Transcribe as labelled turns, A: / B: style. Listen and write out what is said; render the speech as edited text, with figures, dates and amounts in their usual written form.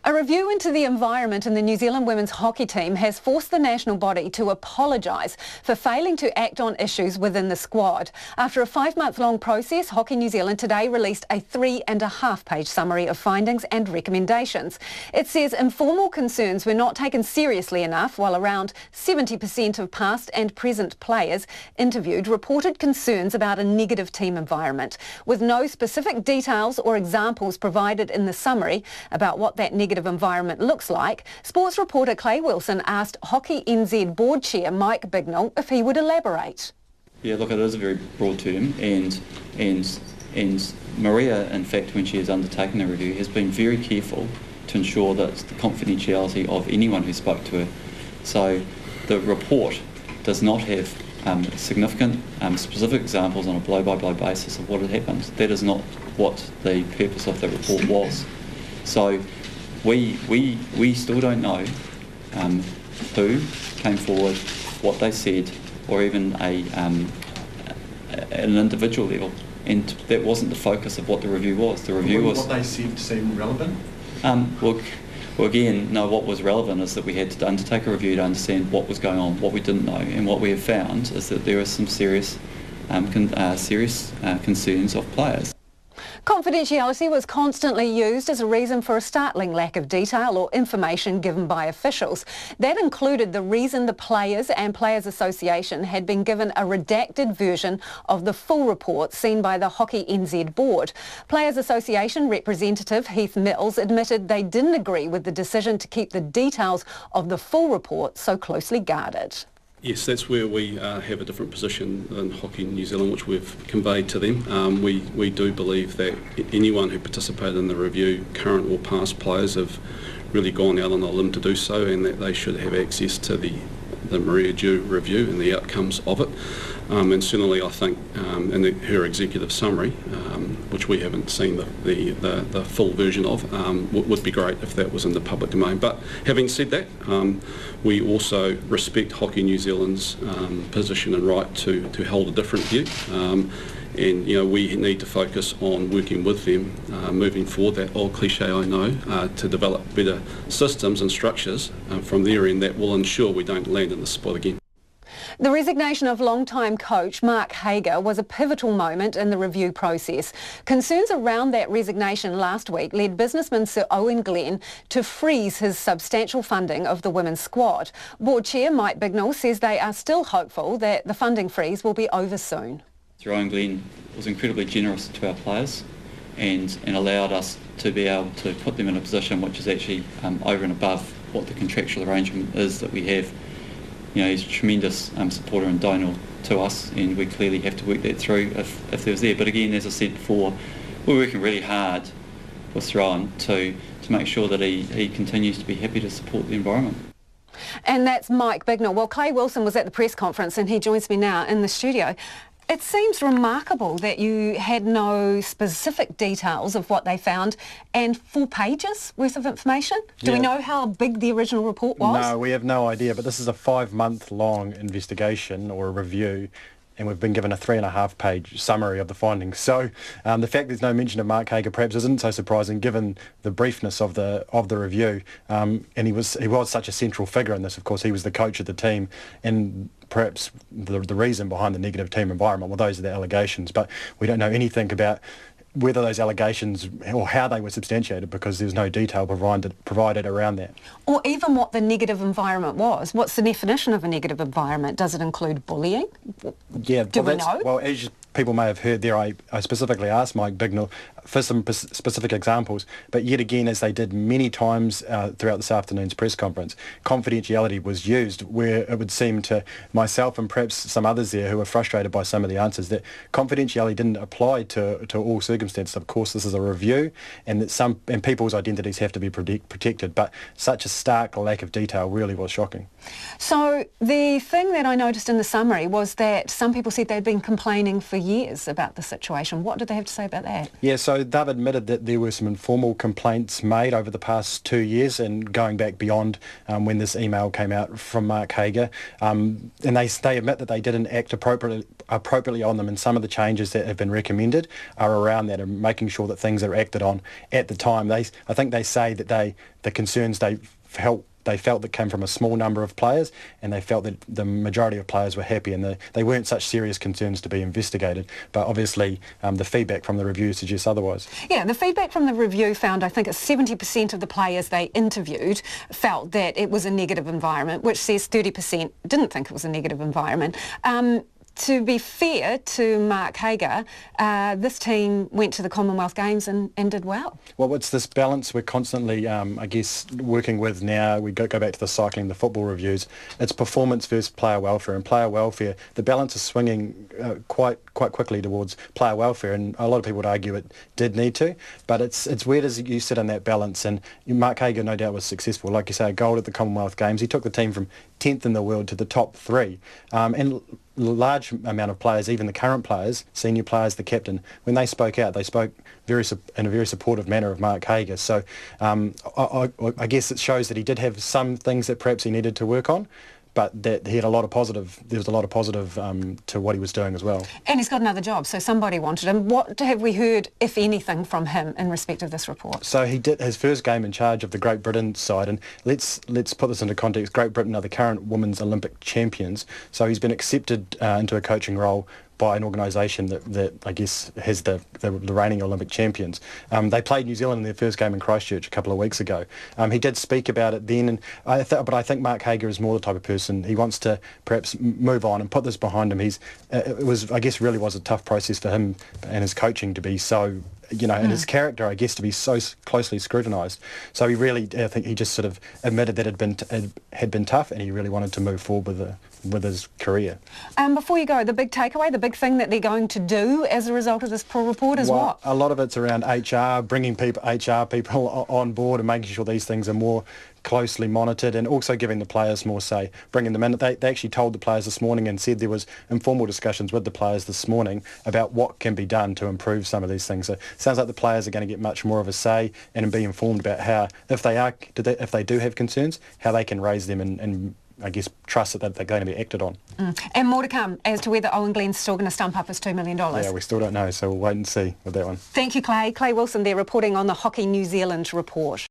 A: A review into the environment in the New Zealand women's hockey team has forced the national body to apologise for failing to act on issues within the squad. After a 5-month-long process, Hockey New Zealand today released a 3.5-page summary of findings and recommendations. It says informal concerns were not taken seriously enough, while around 70% of past and present players interviewed reported concerns about a negative team environment. With no specific details or examples provided in the summary about what that negative environment looks like, sports reporter Clay Wilson asked Hockey NZ board chair Mike Bignell if he would elaborate.
B: Yeah, look, it is a very broad term, and Maria, in fact, when she has undertaken the review, has been very careful to ensure that the confidentiality of anyone who spoke to her. So the report does not have significant specific examples on a blow-by-blow basis of what had happened. That is not what the purpose of the report was. So we still don't know who came forward, what they said, or even an individual level, and that wasn't the focus of what the review was. The review was
C: what they said seemed relevant.
B: Well, again, no. What was relevant is that we had to undertake a review to understand what was going on, what we didn't know, and what we have found is that there are some serious concerns of players.
A: Confidentiality was constantly used as a reason for a startling lack of detail or information given by officials. That included the reason the Players and Players Association had been given a redacted version of the full report seen by the Hockey NZ board. Players Association representative Heath Mills admitted they didn't agree with the decision to keep the details of the full report so closely guarded.
D: Yes, that's where we have a different position in Hockey New Zealand, which we've conveyed to them. We do believe that anyone who participated in the review, current or past players, have really gone out on a limb to do so, and that they should have access to the Maria Dew review and the outcomes of it. And certainly I think in her executive summary, which we haven't seen the full version of, would be great if that was in the public domain. But having said that, we also respect Hockey New Zealand's position and right to hold a different view. And we need to focus on working with them moving forward, that old cliche I know, to develop better systems and structures from their end that will ensure we don't land in this spot again.
A: The resignation of long-time coach Mark Hager was a pivotal moment in the review process. Concerns around that resignation last week led businessman Sir Owen Glenn to freeze his substantial funding of the women's squad. Board chair Mike Bignell says they are still hopeful that the funding freeze will be over soon.
B: Sir Owen Glenn was incredibly generous to our players and allowed us to be able to put them in a position which is actually over and above what the contractual arrangement is that we have. He's a tremendous supporter and donor to us, and we clearly have to work that through if there's there. But again, as I said before, we're working really hard with Sir Owen to make sure that he continues to be happy to support the environment.
A: And that's Mike Bignell. Well, Clay Wilson was at the press conference and he joins me now in the studio. It seems remarkable that you had no specific details of what they found and 4 pages worth of information. Do we know how big the original report was?
E: No, we have no idea, but this is a 5-month-long investigation or a review, and we've been given a 3.5-page summary of the findings. So the fact there's no mention of Mark Hager perhaps isn't so surprising given the briefness of the review. And he was such a central figure in this. Of course, he was the coach of the team, and perhaps the reason behind the negative team environment, well, those are the allegations, but we don't know anything about whether those allegations or how they were substantiated because there's no detail provided around that.
A: Or even what the negative environment was. What's the definition of a negative environment? Does it include bullying?
E: Yeah,
A: Do we know?
E: Well, as people may have heard there, I specifically asked Mike Bignell for some specific examples, but yet again, as they did many times throughout this afternoon's press conference, confidentiality was used where it would seem to myself and perhaps some others there who were frustrated by some of the answers that confidentiality didn't apply to all circumstances. Of course, this is a review and that people's identities have to be protected, but such a stark lack of detail really was shocking.
A: So the thing that I noticed in the summary was that some people said they'd been complaining for years about the situation. What did they have to say about that?
E: Yeah, so So they've admitted that there were some informal complaints made over the past 2 years and going back beyond when this email came out from Mark Hager. And they admit that they didn't act appropriately on them, and some of the changes that have been recommended are around that and making sure that things are acted on at the time. I think they say that the concerns they felt that came from a small number of players, and they felt that the majority of players were happy, and they weren't such serious concerns to be investigated. But obviously the feedback from the review suggests otherwise.
A: Yeah, the feedback from the review found, I think, 70% of the players they interviewed felt that it was a negative environment, which says 30% didn't think it was a negative environment. To be fair to Mark Hager, this team went to the Commonwealth Games and did well.
E: Well, it's this balance we're constantly, I guess, working with now. We go back to the cycling, the football reviews. It's performance versus player welfare. And player welfare, the balance is swinging quite quickly towards player welfare. And a lot of people would argue it did need to. But it's where does you sit on that balance? And Mark Hager, no doubt, was successful. Like you say, a gold at the Commonwealth Games. He took the team from 10th in the world to the top 3. And large amount of players, even the current players, senior players, the captain, when they spoke out, they spoke in a very supportive manner of Mark Hager. So I guess it shows that he did have some things that perhaps he needed to work on, but that he had there was a lot of positive to what he was doing as well. And
A: he's got another job, so somebody wanted him. What have we heard, if anything, from him in respect of this report?
E: So he did his first game in charge of the Great Britain side, and let's put this into context. Great Britain are the current women's Olympic champions, so he's been accepted into a coaching role by an organisation that I guess has the reigning Olympic champions. They played New Zealand in their first game in Christchurch a couple of weeks ago. He did speak about it then, but I think Mark Hager is more the type of person, he wants to perhaps move on and put this behind him. It was a tough process for him and his coaching to be so, and his character, I guess, to be so closely scrutinised. So he really, I think he just sort of admitted that it had been tough, and he really wanted to move forward with his career.
A: Before you go, the big takeaway, the big thing that they're going to do as a result of this report is what?
E: A lot of it's around HR, bringing HR people on board and making sure these things are more closely monitored, and also giving the players more say, bringing them in. They actually told the players this morning and said there was informal discussions with the players this morning about what can be done to improve some of these things. So it sounds like the players are going to get much more of a say and be informed about how, if they do have concerns, how they can raise them and I guess trust that they're going to be acted on.
A: And more to come as to whether Owen Glenn's still going to stump up his $2 million.
E: Yeah, we still don't know, so we'll wait and see with that one.
A: Thank you, Clay. Clay Wilson there reporting on the Hockey New Zealand report.